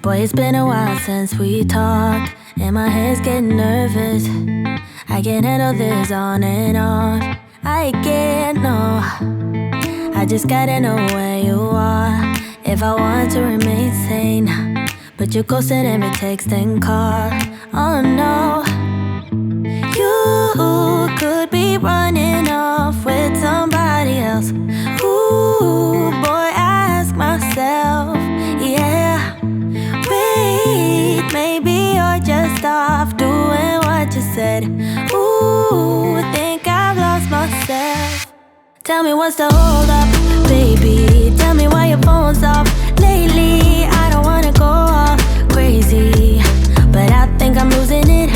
Boy, it's been a while since we talked, and my head's getting nervous. I can't handle this on and off. I can't, no. I just gotta know where you are if I want to remain sane. But you're ghosting every text and call. Oh no. You could be running off with somebody else. Ooh, boy, I ask myself, yeah. Wait, maybe you're just off doing what you said. Ooh, think I've lost myself. Tell me what's the hold up, baby. Tell me why your phone's off lately. I don't wanna go all crazy, but I think I'm losing it.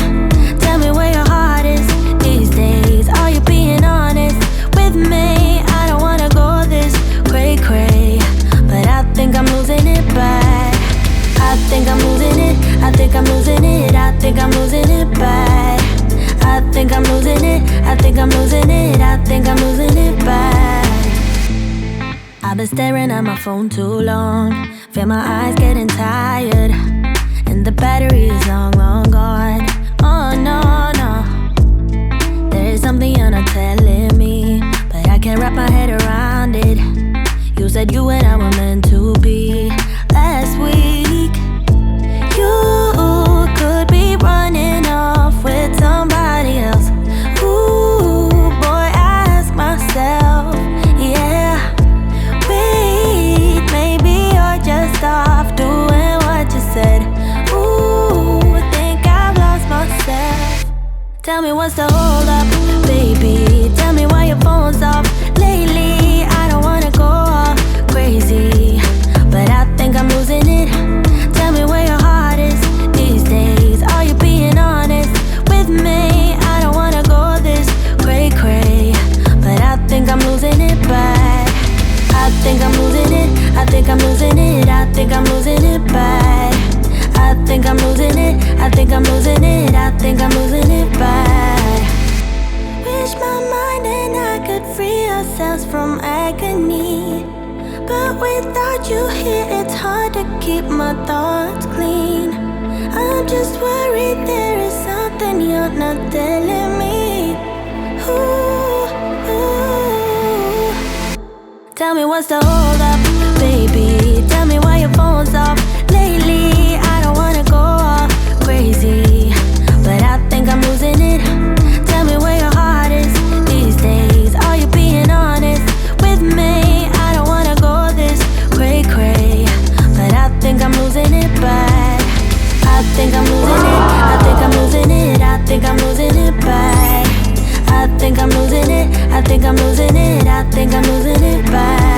Tell me where your heart is these days. Are you being honest with me? I don't wanna go this cray-cray, but I think I'm losing it bad. I think I'm losing it, I think I'm losing it, I think I'm losing it bad. I think I'm losing it, I think I'm losing it, I think I'm losing it bad. I've been staring at my phone too long, feel my eyes getting tired, and the battery is long, long gone. Oh no, no. There is something you're not telling me, but I can't wrap my head around it. You said you and I were meant to be last week. You could be running off with somebody else. Ooh, boy, I ask myself, yeah. Wait, maybe you're just off doing what you said. Ooh, think I've lost myself. Tell me what's the hold up, baby. Tell me why your phone's off lately. I don't wanna go all crazy, but I think I'm losing it. Tell me where your heart is these days. Are you being honest with me? I don't wanna go this cray-cray, but I think I'm losing it bad. I think I'm losing it, I think I'm losing it, I think I'm losing it bad. I think I'm losing it, I think I'm losing it, I think I'm losing it bad. Wish my mind and I could free ourselves from agony, but without you here it's hard to keep my thoughts clean. I'm just worried there is something you're not telling me. Ooh, ooh. Tell me what's the hold up, baby. Tell me why your phone's off lately. I don't wanna go all crazy, but I think I'm losing it. Tell me where your heart is these days. Are you being honest with me? I don't wanna go this cray-cray, but I think I'm losing it bad. I think I'm losing it, I think I'm losing it, I think I'm losing it bad. I think I'm losing it, I think I'm losing it, I think I'm losing it bad.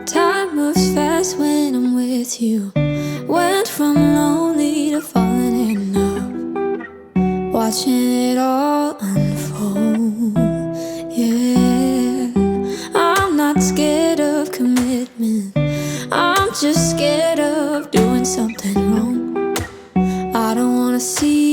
Time moves fast when I'm with you. Went from lonely to falling in love, watching it all unfold. Yeah, I'm not scared of commitment. I'm just scared of doing something wrong. I don't wanna see